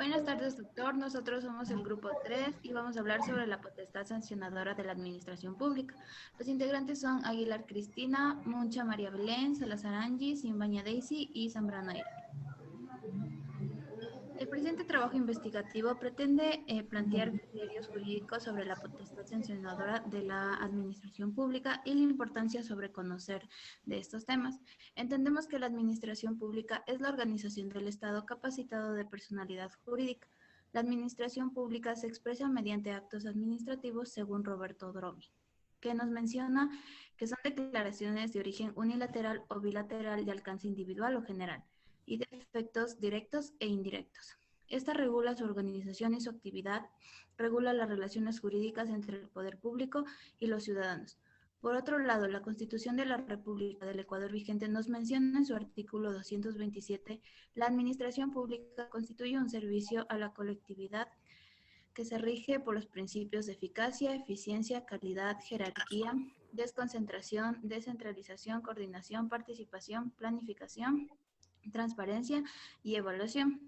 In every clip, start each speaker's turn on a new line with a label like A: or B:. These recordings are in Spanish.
A: Buenas tardes, doctor. Nosotros somos el grupo 3 y vamos a hablar sobre la potestad sancionadora de la administración pública. Los integrantes son Aguilar Cristina, Muncha María Belén, Salazar Angie, Simbaña Daisy y Zambrano Eric. El presente trabajo investigativo pretende plantear criterios jurídicos sobre la potestad sancionadora de la administración pública y la importancia sobre conocer de estos temas. Entendemos que la administración pública es la organización del Estado capacitado de personalidad jurídica. La administración pública se expresa mediante actos administrativos según Roberto Dromi, que nos menciona que son declaraciones de origen unilateral o bilateral de alcance individual o general y de efectos directos e indirectos. Esta regula su organización y su actividad, regula las relaciones jurídicas entre el poder público y los ciudadanos. Por otro lado, la Constitución de la República del Ecuador vigente nos menciona en su artículo 227, la administración pública constituye un servicio a la colectividad que se rige por los principios de eficacia, eficiencia, calidad, jerarquía, desconcentración, descentralización, coordinación, participación, planificación, transparencia y evaluación.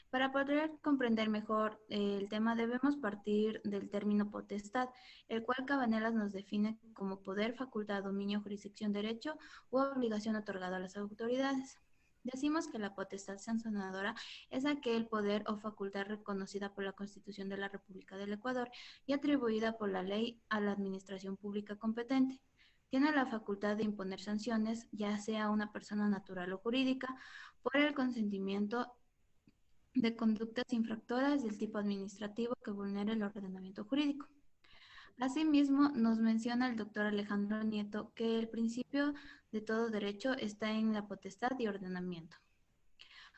A: Para poder comprender mejor el tema debemos partir del término potestad, el cual Cabanelas nos define como poder, facultad, dominio, jurisdicción, derecho u obligación otorgada a las autoridades. Decimos que la potestad sancionadora es aquel poder o facultad reconocida por la Constitución de la República del Ecuador y atribuida por la ley a la administración pública competente. Tiene la facultad de imponer sanciones, ya sea una persona natural o jurídica, por el consentimiento de conductas infractoras del tipo administrativo que vulnere el ordenamiento jurídico. Asimismo, nos menciona el doctor Alejandro Nieto que el principio de todo derecho está en la potestad y ordenamiento.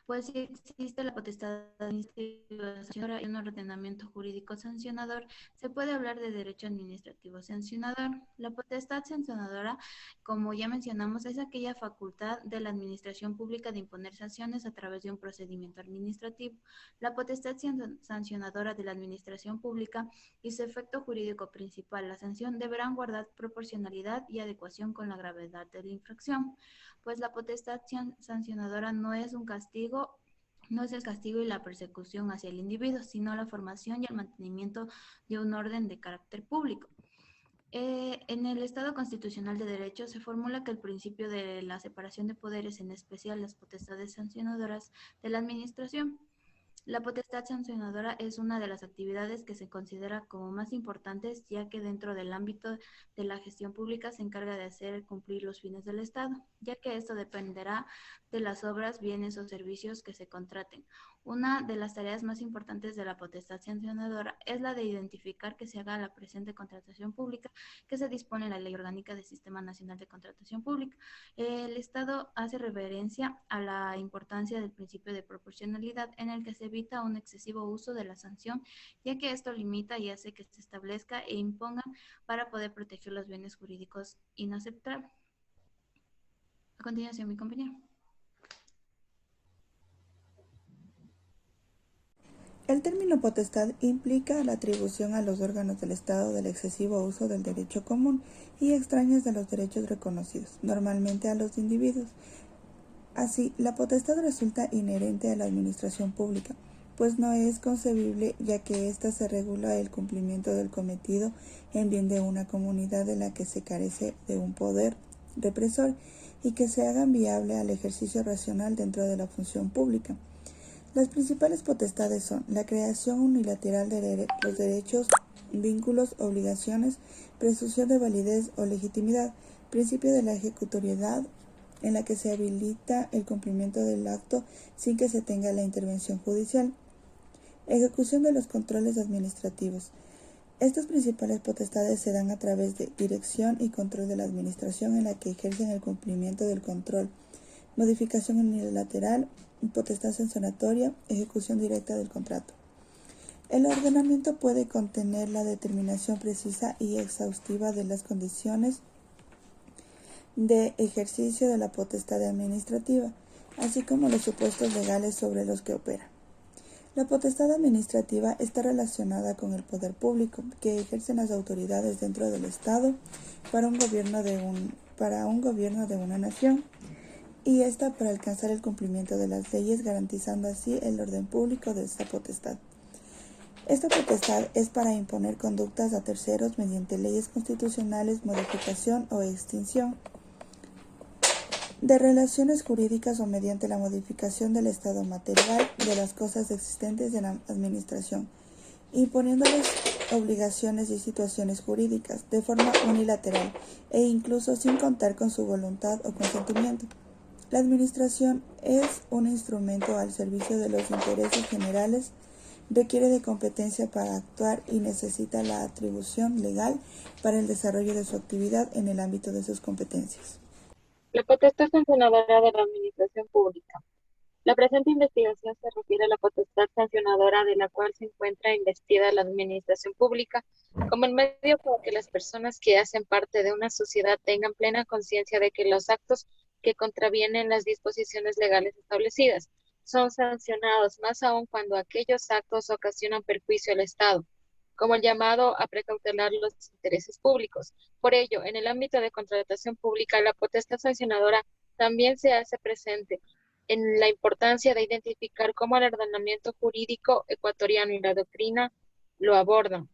A: Pues si existe la potestad administrativa y un ordenamiento jurídico sancionador, se puede hablar de derecho administrativo sancionador. La potestad sancionadora, como ya mencionamos, es aquella facultad de la administración pública de imponer sanciones a través de un procedimiento administrativo. La potestad sancionadora de la administración pública y su efecto jurídico principal, la sanción, deberán guardar proporcionalidad y adecuación con la gravedad de la infracción, pues la potestad sancionadora no es un castigo, no es el castigo y la persecución hacia el individuo, sino la formación y el mantenimiento de un orden de carácter público. En el Estado Constitucional de Derecho se formula que el principio de la separación de poderes, en especial las potestades sancionadoras de la administración. La potestad sancionadora es una de las actividades que se considera como más importantes, ya que dentro del ámbito de la gestión pública se encarga de hacer cumplir los fines del Estado, ya que esto dependerá de las obras, bienes o servicios que se contraten. Una de las tareas más importantes de la potestad sancionadora es la de identificar que se haga la presente contratación pública que se dispone en la Ley Orgánica del Sistema Nacional de Contratación Pública. El Estado hace referencia a la importancia del principio de proporcionalidad en el que se evita un excesivo uso de la sanción, ya que esto limita y hace que se establezca e impongan para poder proteger los bienes jurídicos inaceptables. A continuación, mi compañero.
B: El término potestad implica la atribución a los órganos del Estado del excesivo uso del derecho común y extraños de los derechos reconocidos, normalmente a los individuos. Así, la potestad resulta inherente a la administración pública, pues no es concebible ya que ésta se regula el cumplimiento del cometido en bien de una comunidad de la que se carece de un poder represor y que se hagan viable al ejercicio racional dentro de la función pública. Las principales potestades son la creación unilateral de los derechos, vínculos, obligaciones, presunción de validez o legitimidad, principio de la ejecutoriedad, en la que se habilita el cumplimiento del acto sin que se tenga la intervención judicial. Ejecución de los controles administrativos. Estas principales potestades se dan a través de dirección y control de la administración en la que ejercen el cumplimiento del control. Modificación unilateral, potestad sancionatoria, ejecución directa del contrato. El ordenamiento puede contener la determinación precisa y exhaustiva de las condiciones de ejercicio de la potestad administrativa, así como los supuestos legales sobre los que opera. La potestad administrativa está relacionada con el poder público que ejercen las autoridades dentro del Estado para un gobierno de una nación. y esta para alcanzar el cumplimiento de las leyes, garantizando así el orden público de esta potestad. Esta potestad es para imponer conductas a terceros mediante leyes constitucionales, modificación o extinción de relaciones jurídicas o mediante la modificación del estado material de las cosas existentes en la administración, imponiéndoles obligaciones y situaciones jurídicas de forma unilateral e incluso sin contar con su voluntad o consentimiento. La administración es un instrumento al servicio de los intereses generales, requiere de competencia para actuar y necesita la atribución legal para el desarrollo de su actividad en el ámbito de sus competencias.
C: La potestad sancionadora de la Administración Pública. La presente investigación se refiere a la potestad sancionadora de la cual se encuentra investida la Administración Pública como el medio para que las personas que hacen parte de una sociedad tengan plena conciencia de que los actos que contravienen las disposiciones legales establecidas son sancionados, más aún cuando aquellos actos ocasionan perjuicio al Estado, como el llamado a precautelar los intereses públicos. Por ello, en el ámbito de contratación pública, la potestad sancionadora también se hace presente en la importancia de identificar cómo el ordenamiento jurídico ecuatoriano y la doctrina lo abordan.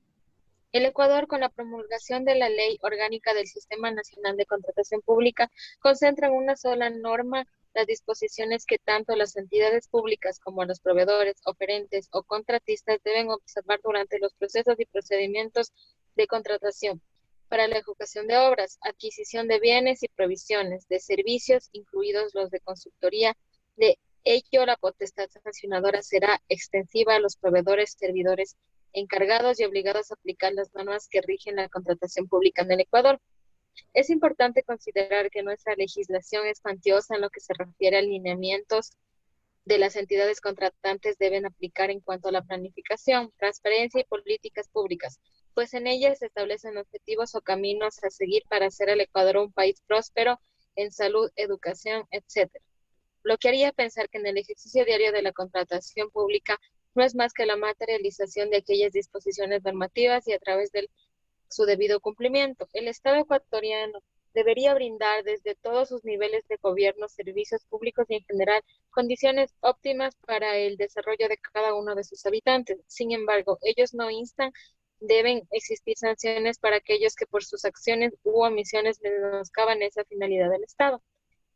C: El Ecuador, con la promulgación de la Ley Orgánica del Sistema Nacional de Contratación Pública, concentra en una sola norma las disposiciones que tanto las entidades públicas como los proveedores, oferentes o contratistas deben observar durante los procesos y procedimientos de contratación para la ejecución de obras, adquisición de bienes y provisiones de servicios, incluidos los de consultoría. De ello, la potestad sancionadora será extensiva a los proveedores, servidores encargados y obligados a aplicar las normas que rigen la contratación pública en el Ecuador. Es importante considerar que nuestra legislación es cuantiosa en lo que se refiere a lineamientos de las entidades contratantes deben aplicar en cuanto a la planificación, transparencia y políticas públicas, pues en ellas se establecen objetivos o caminos a seguir para hacer al Ecuador un país próspero en salud, educación, etcétera. Lo que haría pensar que en el ejercicio diario de la contratación pública no es más que la materialización de aquellas disposiciones normativas y a través de su debido cumplimiento. El Estado ecuatoriano debería brindar desde todos sus niveles de gobierno, servicios públicos y en general condiciones óptimas para el desarrollo de cada uno de sus habitantes. Sin embargo, ellos no instan, deben existir sanciones para aquellos que por sus acciones u omisiones menoscaban esa finalidad del Estado.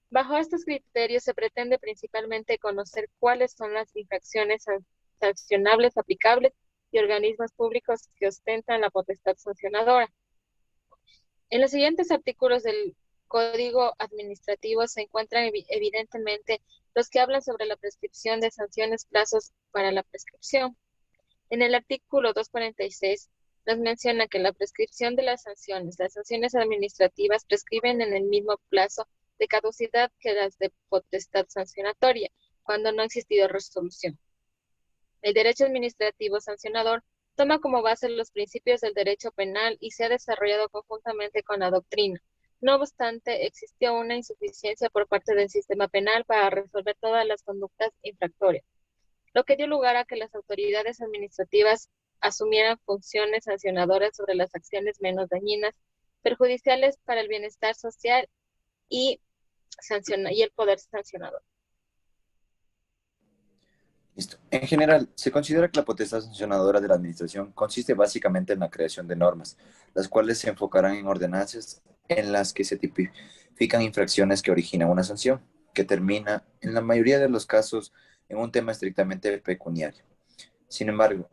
C: Bajo estos criterios se pretende principalmente conocer cuáles son las infracciones sancionables aplicables y organismos públicos que ostentan la potestad sancionadora. En los siguientes artículos del Código Administrativo se encuentran evidentemente los que hablan sobre la prescripción de sanciones, plazos para la prescripción. En el artículo 246 nos menciona que la prescripción de las sanciones administrativas prescriben en el mismo plazo de caducidad que las de potestad sancionatoria, cuando no ha existido resolución. El derecho administrativo sancionador toma como base los principios del derecho penal y se ha desarrollado conjuntamente con la doctrina. No obstante, existió una insuficiencia por parte del sistema penal para resolver todas las conductas infractorias, lo que dio lugar a que las autoridades administrativas asumieran funciones sancionadoras sobre las acciones menos dañinas, perjudiciales para el bienestar social y el poder sancionador.
D: Listo. En general, se considera que la potestad sancionadora de la Administración consiste básicamente en la creación de normas, las cuales se enfocarán en ordenanzas en las que se tipifican infracciones que originan una sanción, que termina, en la mayoría de los casos, en un tema estrictamente pecuniario. Sin embargo,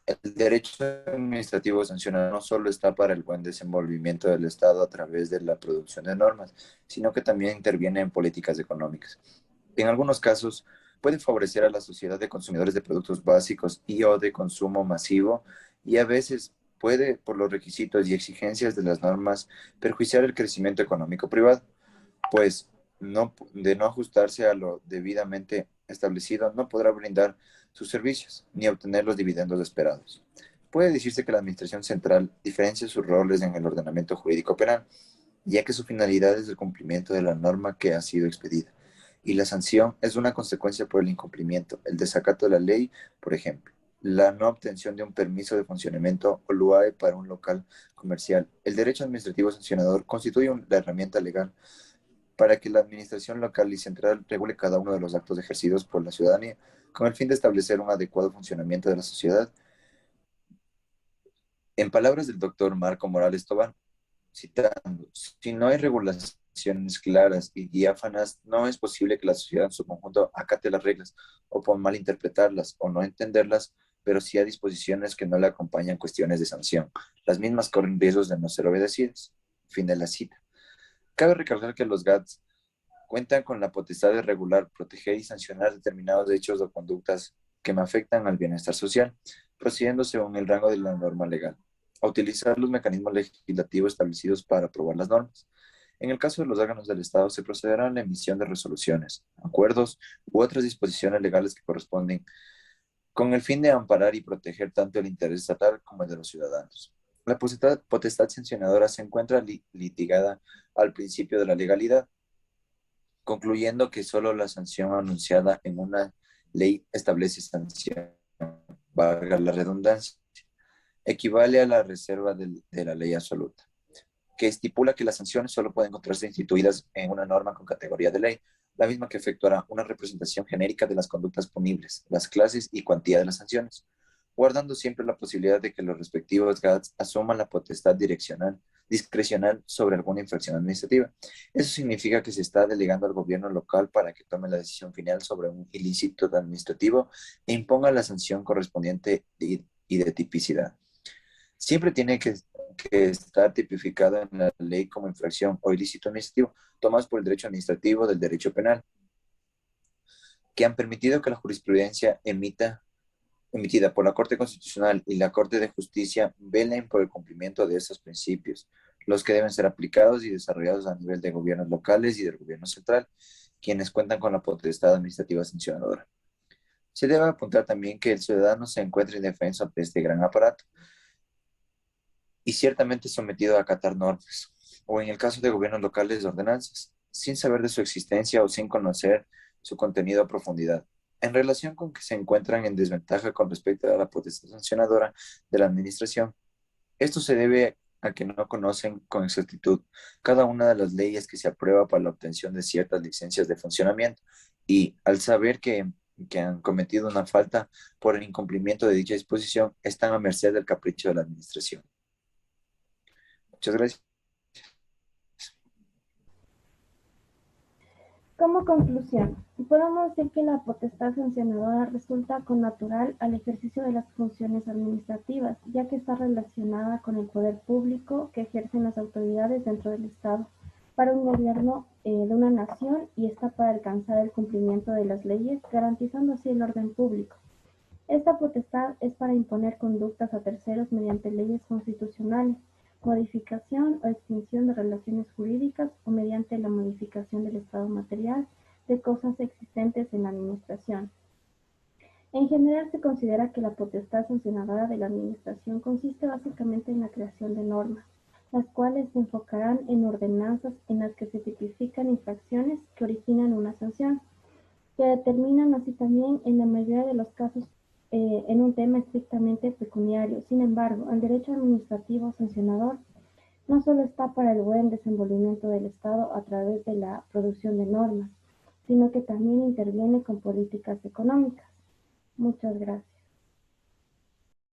D: el derecho administrativo sancionador no solo está para el buen desenvolvimiento del Estado a través de la producción de normas, sino que también interviene en políticas económicas. En algunos casos, puede favorecer a la sociedad de consumidores de productos básicos y o de consumo masivo y a veces puede, por los requisitos y exigencias de las normas, perjuiciar el crecimiento económico privado, pues de no ajustarse a lo debidamente establecido, no podrá brindar sus servicios ni obtener los dividendos esperados. Puede decirse que la Administración Central diferencia sus roles en el ordenamiento jurídico penal, ya que su finalidad es el cumplimiento de la norma que ha sido expedida y la sanción es una consecuencia por el incumplimiento, el desacato de la ley, por ejemplo, la no obtención de un permiso de funcionamiento o LUAE para un local comercial. El derecho administrativo sancionador constituye la herramienta legal para que la administración local y central regule cada uno de los actos ejercidos por la ciudadanía, con el fin de establecer un adecuado funcionamiento de la sociedad. En palabras del doctor Marco Morales Tobán, citando, si no hay regulaciones claras y diáfanas, no es posible que la sociedad en su conjunto acate las reglas o por malinterpretarlas o no entenderlas, pero sí hay disposiciones que no le acompañan cuestiones de sanción. Las mismas corren riesgos de no ser obedecidas. Fin de la cita. Cabe recalcar que los GATS cuentan con la potestad de regular, proteger y sancionar determinados hechos o conductas que me afectan al bienestar social, procediendo según el rango de la norma legal, a utilizar los mecanismos legislativos establecidos para aprobar las normas. En el caso de los órganos del Estado, se procederá a la emisión de resoluciones, acuerdos u otras disposiciones legales que corresponden, con el fin de amparar y proteger tanto el interés estatal como el de los ciudadanos. La potestad sancionadora se encuentra litigada al principio de la legalidad, concluyendo que solo la sanción anunciada en una ley establece sanción, valga la redundancia, equivale a la reserva de la ley absoluta, que estipula que las sanciones solo pueden encontrarse instituidas en una norma con categoría de ley, la misma que efectuará una representación genérica de las conductas punibles, las clases y cuantía de las sanciones, guardando siempre la posibilidad de que los respectivos GATS asuman la potestad discrecional sobre alguna infracción administrativa. Eso significa que se está delegando al gobierno local para que tome la decisión final sobre un ilícito administrativo e imponga la sanción correspondiente y de tipicidad. Siempre tiene que estar tipificado en la ley como infracción o ilícito administrativo, tomados por el derecho administrativo del derecho penal, que han permitido que la jurisprudencia emitida por la Corte Constitucional y la Corte de Justicia velen por el cumplimiento de estos principios, los que deben ser aplicados y desarrollados a nivel de gobiernos locales y del gobierno central, quienes cuentan con la potestad administrativa sancionadora. Se debe apuntar también que el ciudadano se encuentra indefenso ante este gran aparato y ciertamente sometido a acatar normas, o en el caso de gobiernos locales, ordenanzas, sin saber de su existencia o sin conocer su contenido a profundidad, en relación con que se encuentran en desventaja con respecto a la potestad sancionadora de la administración. Esto se debe a que no conocen con exactitud cada una de las leyes que se aprueba para la obtención de ciertas licencias de funcionamiento y, al saber que han cometido una falta por el incumplimiento de dicha disposición, están a merced del capricho de la administración. Muchas gracias.
E: Como conclusión, podemos decir que la potestad sancionadora resulta connatural al ejercicio de las funciones administrativas, ya que está relacionada con el poder público que ejercen las autoridades dentro del Estado para un gobierno de una nación y está para alcanzar el cumplimiento de las leyes, garantizando así el orden público. Esta potestad es para imponer conductas a terceros mediante leyes constitucionales, modificación o extinción de relaciones jurídicas o mediante la modificación del estado material de cosas existentes en la administración. En general se considera que la potestad sancionadora de la administración consiste básicamente en la creación de normas, las cuales se enfocarán en ordenanzas en las que se tipifican infracciones que originan una sanción, que determinan así también en la mayoría de los casos en un tema estrictamente pecuniario. Sin embargo, el derecho administrativo sancionador no solo está para el buen desenvolvimiento del Estado a través de la producción de normas, sino que también interviene con políticas económicas. Muchas gracias.